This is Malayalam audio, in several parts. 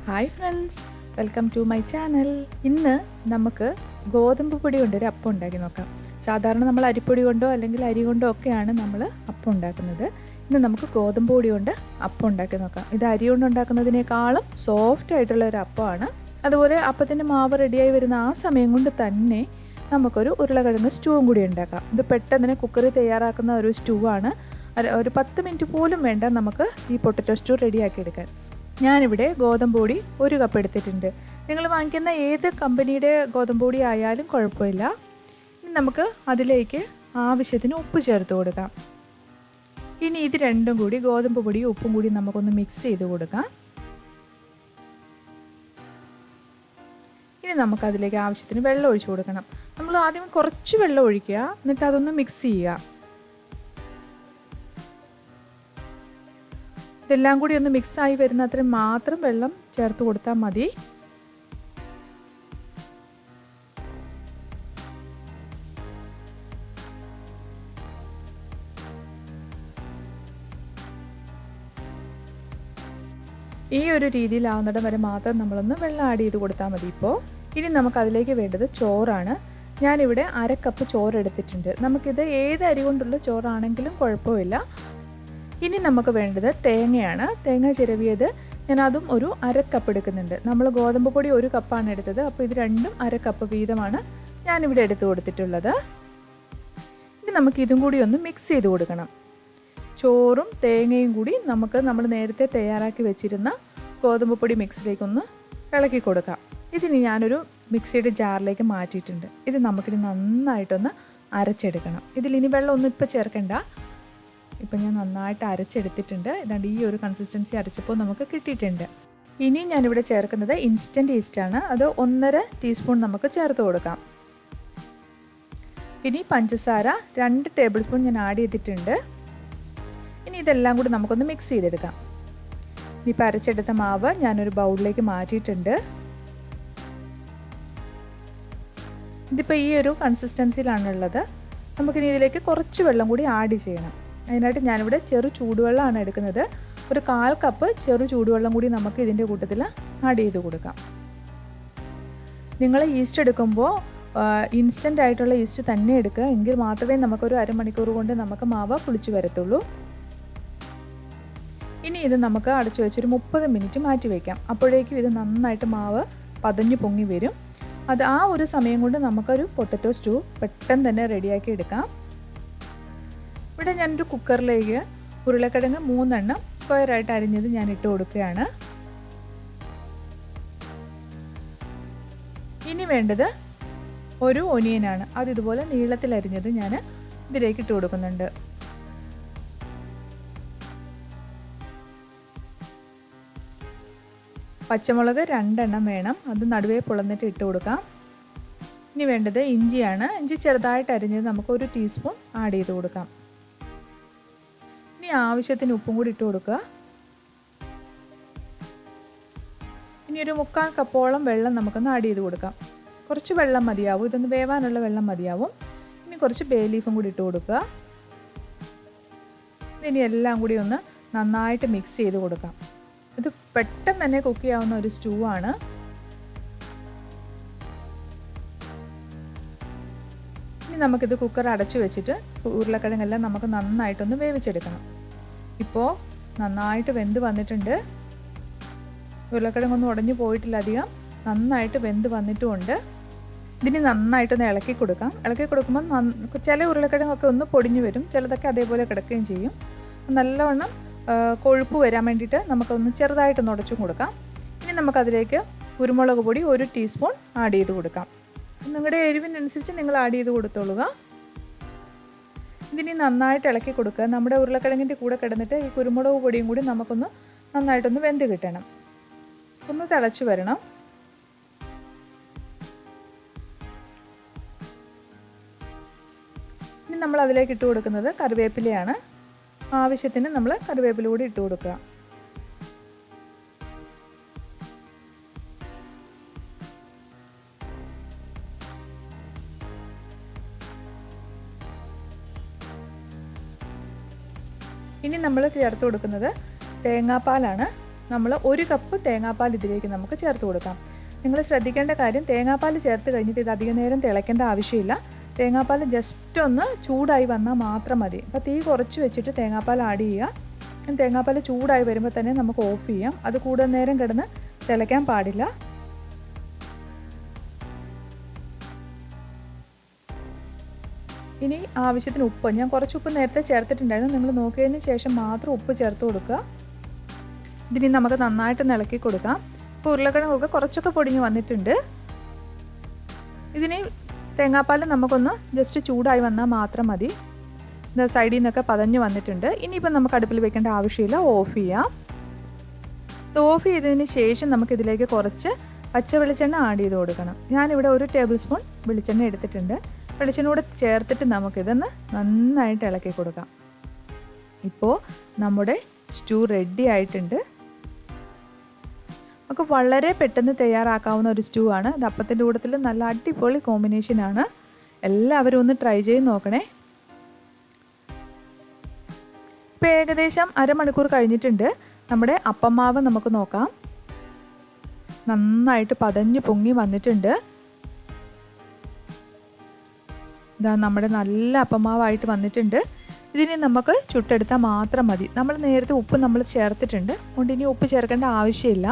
Hi friends, welcome to my channel. ഇന്ന് നമുക്ക് ഗോതമ്പ് പൊടി കൊണ്ടൊരു അപ്പം ഉണ്ടാക്കി നോക്കാം. സാധാരണ നമ്മൾ അരിപ്പൊടി കൊണ്ടോ അല്ലെങ്കിൽ അരി കൊണ്ടോ ഒക്കെയാണ് നമ്മൾ അപ്പം ഉണ്ടാക്കുന്നത്. ഇന്ന് നമുക്ക് ഗോതമ്പ് പൊടി കൊണ്ട് അപ്പം ഉണ്ടാക്കി നോക്കാം. ഇത് അരി കൊണ്ട് ഉണ്ടാക്കുന്നതിനേക്കാളും സോഫ്റ്റ് ആയിട്ടുള്ള ഒരു അപ്പമാണ്. അതുപോലെ അപ്പത്തിൻ്റെ മാവ് റെഡിയായി വരുന്ന ആ സമയം കൊണ്ട് തന്നെ നമുക്കൊരു ഉരുളക്കിഴങ്ങ് സ്റ്റൂവും കൂടി ഉണ്ടാക്കാം. ഇത് പെട്ടെന്ന് കുക്കറിൽ തയ്യാറാക്കുന്ന ഒരു സ്റ്റൂ ആണ്. ഒരു 10 മിനിറ്റ് പോലും വേണ്ട നമുക്ക് ഈ പൊട്ടറ്റോ സ്റ്റൂ റെഡിയാക്കി എടുക്കാൻ. ഞാനിവിടെ ഗോതമ്പ് പൊടി 1 കപ്പ് എടുത്തിട്ടുണ്ട്. നിങ്ങൾ വാങ്ങിക്കുന്ന ഏത് കമ്പനിയുടെ ഗോതമ്പ് പൊടി ആയാലും കുഴപ്പമില്ല. ഇനി നമുക്ക് അതിലേക്ക് ആവശ്യത്തിന് ഉപ്പ് ചേർത്ത് കൊടുക്കാം. ഇനി ഇത് രണ്ടും കൂടി, ഗോതമ്പ് പൊടിയും ഉപ്പും കൂടി നമുക്കൊന്ന് മിക്സ് ചെയ്ത് കൊടുക്കാം. ഇനി നമുക്കതിലേക്ക് ആവശ്യത്തിന് വെള്ളം ഒഴിച്ചു കൊടുക്കണം. നമ്മൾ ആദ്യം കുറച്ച് വെള്ളം ഒഴിക്കുക, എന്നിട്ട് അതൊന്ന് മിക്സ് ചെയ്യുക. ഇതെല്ലാം കൂടി ഒന്ന് മിക്സായി വരുന്ന അത്രയും മാത്രം വെള്ളം ചേർത്ത് കൊടുത്താൽ മതി. ഈ ഒരു രീതിയിലാവുന്നിടം വരെ മാത്രം നമ്മളൊന്ന് വെള്ളം ആഡ് ചെയ്ത് കൊടുത്താൽ മതി. ഇപ്പോൾ ഇനി നമുക്കതിലേക്ക് വേണ്ടത് ചോറാണ്. ഞാനിവിടെ 1/2 കപ്പ് ചോറ് എടുത്തിട്ടുണ്ട്. നമുക്കിത് ഏത് അരി കൊണ്ടുള്ള ചോറാണെങ്കിലും കുഴപ്പമില്ല. ഇനി നമുക്ക് വേണ്ടത് തേങ്ങയാണ്. തേങ്ങ ചിരവിയത് ഞാൻ അതും ഒരു 1/2 കപ്പ് എടുക്കുന്നുണ്ട്. നമ്മൾ ഗോതമ്പ് പൊടി 1 കപ്പാണ് എടുത്തത്. അപ്പോൾ ഇത് രണ്ടും 1/2 കപ്പ് വീതമാണ് ഞാനിവിടെ എടുത്തു കൊടുത്തിട്ടുള്ളത്. ഇനി നമുക്ക് ഇതും കൂടി ഒന്ന് മിക്സ് ചെയ്ത് കൊടുക്കണം. ചോറും തേങ്ങയും കൂടി നമ്മൾ നേരത്തെ തയ്യാറാക്കി വെച്ചിരുന്ന ഗോതമ്പ് പൊടി മിക്സിലേക്കൊന്ന് ഇളക്കി കൊടുക്കാം. ഇതിന് ഞാനൊരു മിക്സിയുടെ ജാറിലേക്ക് മാറ്റിയിട്ടുണ്ട്. ഇത് നമുക്കിനി നന്നായിട്ടൊന്ന് അരച്ചെടുക്കണം. ഇതിലിനി വെള്ളമൊന്നും ഇപ്പോൾ ചേർക്കണ്ട. ഇപ്പം ഞാൻ നന്നായിട്ട് അരച്ചെടുത്തിട്ടുണ്ട്. ഇതാണ്ട് ഈ ഒരു കൺസിസ്റ്റൻസി അരച്ചപ്പോൾ നമുക്ക് കിട്ടിയിട്ടുണ്ട്. ഇനി ഞാനിവിടെ ചേർക്കുന്നത് ഇൻസ്റ്റൻറ്റ് ഈസ്റ്റാണ്. അത് 1.5 ടീസ്പൂൺ നമുക്ക് ചേർത്ത് കൊടുക്കാം. ഇനി പഞ്ചസാര 2 ടേബിൾ സ്പൂൺ ഞാൻ ആഡ് ചെയ്തിട്ടുണ്ട്. ഇനി ഇതെല്ലാം കൂടി നമുക്കൊന്ന് മിക്സ് ചെയ്തെടുക്കാം. ഇനിയിപ്പോൾ അരച്ചെടുത്ത മാവ് ഞാനൊരു ബൗളിലേക്ക് മാറ്റിയിട്ടുണ്ട്. ഇതിപ്പോൾ ഈ ഒരു കൺസിസ്റ്റൻസിയിലാണുള്ളത്. നമുക്കിനി ഇതിലേക്ക് കുറച്ച് വെള്ളം കൂടി ആഡ് ചെയ്യണം. അതിനായിട്ട് ഞാനിവിടെ ചെറു ചൂടുവെള്ളമാണ് എടുക്കുന്നത്. ഒരു 1/4 കപ്പ് ചെറു ചൂടുവെള്ളം കൂടി നമുക്ക് ഇതിൻ്റെ കൂട്ടത്തിൽ ആഡ് ചെയ്ത് കൊടുക്കാം. നിങ്ങൾ ഈസ്റ്റ് എടുക്കുമ്പോൾ ഇൻസ്റ്റൻ്റ് ആയിട്ടുള്ള ഈസ്റ്റ് തന്നെ എടുക്കുക. എങ്കിൽ മാത്രമേ നമുക്കൊരു അരമണിക്കൂർ കൊണ്ട് നമുക്ക് മാവ് പുളിച്ച് വരത്തുള്ളൂ. ഇനി ഇത് നമുക്ക് അടച്ചു വെച്ചൊരു 30 മിനിറ്റ് മാറ്റി വയ്ക്കാം. അപ്പോഴേക്കും ഇത് നന്നായിട്ട് മാവ് പതഞ്ഞു പൊങ്ങി വരും. അത് ആ ഒരു സമയം കൊണ്ട് നമുക്കൊരു പൊട്ടറ്റോ സ്റ്റൂ പെട്ടെന്ന് തന്നെ റെഡിയാക്കി എടുക്കാം. ഇവിടെ ഞാനൊരു കുക്കറിലേക്ക് ഉരുളക്കിഴങ്ങ് 3 എണ്ണം സ്ക്വയറായിട്ട് അരിഞ്ഞത് ഞാൻ ഇട്ട് കൊടുക്കുകയാണ്. ഇനി വേണ്ടത് ഒരു ഒനിയനാണ്. അത് ഇതുപോലെ നീളത്തിൽ അരിഞ്ഞത് ഞാൻ ഇതിലേക്ക് ഇട്ട് കൊടുക്കുന്നുണ്ട്. പച്ചമുളക് 2 എണ്ണം വേണം. അത് നടുവേ പൊളന്നിട്ട് ഇട്ട് കൊടുക്കാം. ഇനി വേണ്ടത് ഇഞ്ചിയാണ്. ഇഞ്ചി ചെറുതായിട്ട് അരിഞ്ഞത് നമുക്ക് 1 ടീസ്പൂൺ ആഡ് ചെയ്ത് കൊടുക്കാം. ഇനി ആവശ്യത്തിന് ഉപ്പും കൂടി ഇട്ട് കൊടുക്കുക. ഇനി ഒരു 3/4 കപ്പോളം വെള്ളം നമുക്കൊന്ന് ആഡ് ചെയ്ത് കൊടുക്കാം. കുറച്ച് വെള്ളം മതിയാവും. ഇതൊന്ന് വേവാനുള്ള വെള്ളം മതിയാവും. ഇനി കുറച്ച് ബേ ലീഫും കൂടി ഇട്ട് കൊടുക്കുക. ഇനി എല്ലാം കൂടി ഒന്ന് നന്നായിട്ട് മിക്സ് ചെയ്ത് കൊടുക്കാം. ഇത് പെട്ടെന്ന് തന്നെ കുക്ക് ചെയ്യാവുന്ന ഒരു സ്റ്റൂ ആണ്. ഇനി നമുക്കിത് കുക്കർ അടച്ചു വെച്ചിട്ട് ഉരുളക്കിഴങ്ങെല്ലാം നമുക്ക് നന്നായിട്ടൊന്ന് വേവിച്ചെടുക്കണം. ഇപ്പോൾ നന്നായിട്ട് വെന്ത് വന്നിട്ടുണ്ട്. ഉരുളക്കിഴങ്ങൊന്നും ഉടഞ്ഞു പോയിട്ടില്ല അധികം. നന്നായിട്ട് വെന്ത് വന്നിട്ടുമുണ്ട്. ഇതിന് നന്നായിട്ടൊന്ന് ഇളക്കി കൊടുക്കാം. ഇളക്കി കൊടുക്കുമ്പോൾ ചില ഉരുളക്കിഴങ്ങൊക്കെ ഒന്ന് പൊടിഞ്ഞു വരും, ചിലതൊക്കെ അതേപോലെ കിടക്കുകയും ചെയ്യും. നല്ലവണ്ണം കൊഴുപ്പ് വരാൻ വേണ്ടിയിട്ട് നമുക്കൊന്ന് ചെറുതായിട്ടൊന്ന് ഉടച്ചും കൊടുക്കാം. ഇനി നമുക്കതിലേക്ക് കുരുമുളക് പൊടി 1 ടീസ്പൂൺ ആഡ് ചെയ്ത് കൊടുക്കാം. നിങ്ങളുടെ എരിവിനനുസരിച്ച് നിങ്ങൾ ആഡ് ചെയ്ത് കൊടുത്തോളുക. ഇതിനി നന്നായിട്ട് ഇളക്കി കൊടുക്കുക. നമ്മുടെ ഉരുളക്കിഴങ്ങിൻ്റെ കൂടെ കിടന്നിട്ട് ഈ കുരുമുളക് പൊടിയും കൂടി നമുക്കൊന്ന് നന്നായിട്ടൊന്ന് വെന്ത് കിട്ടണം. ഒന്ന് തിളച്ച് വരണം. ഇനി നമ്മൾ അതിലേക്ക് ഇട്ട് കൊടുക്കുന്നത് കറിവേപ്പിലയാണ്. ആവശ്യത്തിന് നമ്മൾ കറിവേപ്പില കൂടി ഇട്ട് കൊടുക്കുക. ഇനി നമ്മൾ ചേർത്ത് കൊടുക്കുന്നത് തേങ്ങാപ്പാലാണ്. നമ്മൾ 1 കപ്പ് തേങ്ങാപ്പാൽ ഇതിലേക്ക് നമുക്ക് ചേർത്ത് കൊടുക്കാം. നിങ്ങൾ ശ്രദ്ധിക്കേണ്ട കാര്യം, തേങ്ങാപ്പാൽ ചേർത്ത് കഴിഞ്ഞിട്ട് ഇത് അധികം നേരം തിളയ്ക്കേണ്ട ആവശ്യമില്ല. തേങ്ങാപ്പാൽ ജസ്റ്റ് ഒന്ന് ചൂടായി വന്നാൽ മാത്രം മതി. അപ്പോൾ തീ കുറച്ച് വെച്ചിട്ട് തേങ്ങാപ്പാൽ ആഡ് ചെയ്യുക. തേങ്ങാപ്പാൽ ചൂടായി വരുമ്പോൾ തന്നെ നമുക്ക് ഓഫ് ചെയ്യാം. അത് കൂടുതൽ നേരം കിടന്ന് തിളയ്ക്കാൻ പാടില്ല. ഇനി ആവശ്യത്തിന് ഉപ്പ്, ഞാൻ കുറച്ച് ഉപ്പ് നേരത്തെ ചേർത്തിട്ടുണ്ടായിരുന്നു. നിങ്ങൾ നോക്കിയതിന് ശേഷം മാത്രം ഉപ്പ് ചേർത്ത് കൊടുക്കുക. ഇതിനി നമുക്ക് നന്നായിട്ട് ഇളക്കി കൊടുക്കാം. ഇപ്പോൾ ഉരുളക്കിഴങ്ങൊക്കെ കുറച്ചൊക്കെ പൊടിഞ്ഞ് വന്നിട്ടുണ്ട്. ഇതിന് തേങ്ങാപ്പാൽ നമുക്കൊന്ന് ജസ്റ്റ് ചൂടായി വന്നാൽ മാത്രം മതി. ഇത് സൈഡിൽ നിന്നൊക്കെ പതഞ്ഞ് വന്നിട്ടുണ്ട്. ഇനിയിപ്പോൾ നമുക്ക് അടുപ്പിൽ വെക്കേണ്ട ആവശ്യമില്ല, ഓഫ് ചെയ്യാം. ഇത് ഓഫ് ചെയ്തതിന് ശേഷം നമുക്കിതിലേക്ക് കുറച്ച് പച്ച വെളിച്ചെണ്ണ ആഡ് ചെയ്ത് കൊടുക്കണം. ഞാനിവിടെ 1 ടേബിൾ സ്പൂൺ വെളിച്ചെണ്ണ എടുത്തിട്ടുണ്ട്. വെളിച്ചെണ്ണ കൂടെ ചേർത്തിട്ട് നമുക്കിതൊന്ന് നന്നായിട്ട് ഇളക്കി കൊടുക്കാം. ഇപ്പോൾ നമ്മുടെ സ്റ്റൂ റെഡി ആയിട്ടുണ്ട്. നമുക്ക് വളരെ പെട്ടെന്ന് തയ്യാറാക്കാവുന്ന ഒരു സ്റ്റൂ ആണ്. ഇത് അപ്പത്തിൻ്റെ കൂട്ടത്തിൽ നല്ല അടിപൊളി കോമ്പിനേഷനാണ്. എല്ലാവരും ഒന്ന് ട്രൈ ചെയ്ത് നോക്കണേ. ഇപ്പോൾ ഏകദേശം അരമണിക്കൂർ കഴിഞ്ഞിട്ടുണ്ട്. നമ്മുടെ അപ്പമാവ് നമുക്ക് നോക്കാം. നന്നായിട്ട് പതഞ്ഞ് പൊങ്ങി വന്നിട്ടുണ്ട്. ഇതാ നമ്മുടെ നല്ല അപ്പമാവായിട്ട് വന്നിട്ടുണ്ട്. ഇതിന് നമുക്ക് ചുട്ടെടുത്താൽ മാത്രം മതി. നമ്മൾ നേരത്തെ ഉപ്പ് നമ്മൾ ചേർത്തിട്ടുണ്ട്, അതുകൊണ്ട് ഇനി ഉപ്പ് ചേർക്കേണ്ട ആവശ്യമില്ല.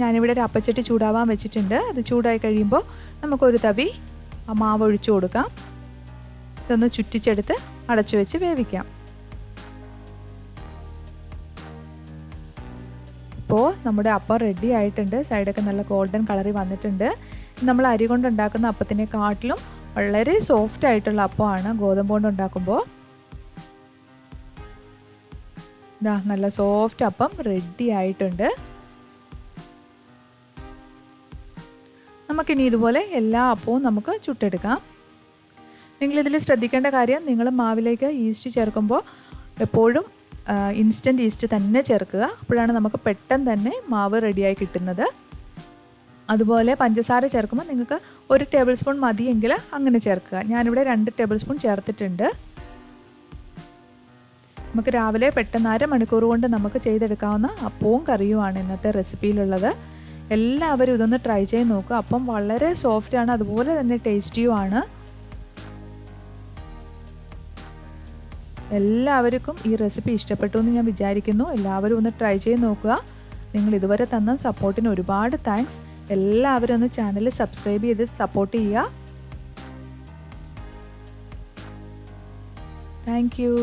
ഞാനിവിടെ ഒരു അപ്പച്ചട്ടി ചൂടാവാൻ വെച്ചിട്ടുണ്ട്. അത് ചൂടായി കഴിയുമ്പോൾ നമുക്കൊരു തവി ആ മാവ് ഒഴിച്ചു കൊടുക്കാം. ഇതൊന്ന് ചുറ്റിച്ചെടുത്ത് അടച്ചു വെച്ച് വേവിക്കാം. ഇപ്പോൾ നമ്മുടെ അപ്പം റെഡി ആയിട്ടുണ്ട്. സൈഡൊക്കെ നല്ല ഗോൾഡൻ കളറിൽ വന്നിട്ടുണ്ട്. നമ്മൾ അരി കൊണ്ടുണ്ടാക്കുന്ന അപ്പത്തിനെക്കാട്ടിലും വളരെ സോഫ്റ്റ് ആയിട്ടുള്ള അപ്പമാണ് ഗോതമ്പ് കൊണ്ട് ഉണ്ടാക്കുമ്പോൾ. ഇതാ നല്ല സോഫ്റ്റ് അപ്പം റെഡി ആയിട്ടുണ്ട്. നമുക്കിനി ഇതുപോലെ എല്ലാ അപ്പവും നമുക്ക് ചുട്ടെടുക്കാം. നിങ്ങളിതിൽ ശ്രദ്ധിക്കേണ്ട കാര്യം, നിങ്ങൾ മാവിലേക്ക് ഈസ്റ്റ് ചേർക്കുമ്പോൾ എപ്പോഴും ഇൻസ്റ്റൻറ്റ് ഈസ്റ്റ് തന്നെ ചേർക്കുക. അപ്പോഴാണ് നമുക്ക് പെട്ടെന്ന് തന്നെ മാവ് റെഡിയായി കിട്ടുന്നത്. അതുപോലെ പഞ്ചസാര ചേർക്കുമ്പോൾ നിങ്ങൾക്ക് 1 ടേബിൾ സ്പൂൺ മതിയെങ്കിൽ അങ്ങനെ ചേർക്കുക. ഞാനിവിടെ 2 ടേബിൾ സ്പൂൺ ചേർത്തിട്ടുണ്ട്. നമുക്ക് രാവിലെ പെട്ടെന്ന് അരമണിക്കൂർ കൊണ്ട് നമുക്ക് ചെയ്തെടുക്കാവുന്ന അപ്പവും കറിയുമാണ് ഇന്നത്തെ റെസിപ്പിയിലുള്ളത്. എല്ലാവരും ഇതൊന്ന് ട്രൈ ചെയ്ത് നോക്കുക. അപ്പം വളരെ സോഫ്റ്റാണ്, അതുപോലെ തന്നെ ടേസ്റ്റിയുമാണ്. എല്ലാവർക്കും ഈ റെസിപ്പി ഇഷ്ടപ്പെട്ടു എന്ന് ഞാൻ വിചാരിക്കുന്നു. എല്ലാവരും ഒന്ന് ട്രൈ ചെയ്ത് നോക്കുക. നിങ്ങൾ ഇതുവരെ തന്ന സപ്പോർട്ടിന് ഒരുപാട് താങ്ക്സ്. എല്ലാവരും ഒന്ന് ചാനൽ സബ്സ്ക്രൈബ് ചെയ്ത് സപ്പോർട്ട് ചെയ്യുക. Thank you.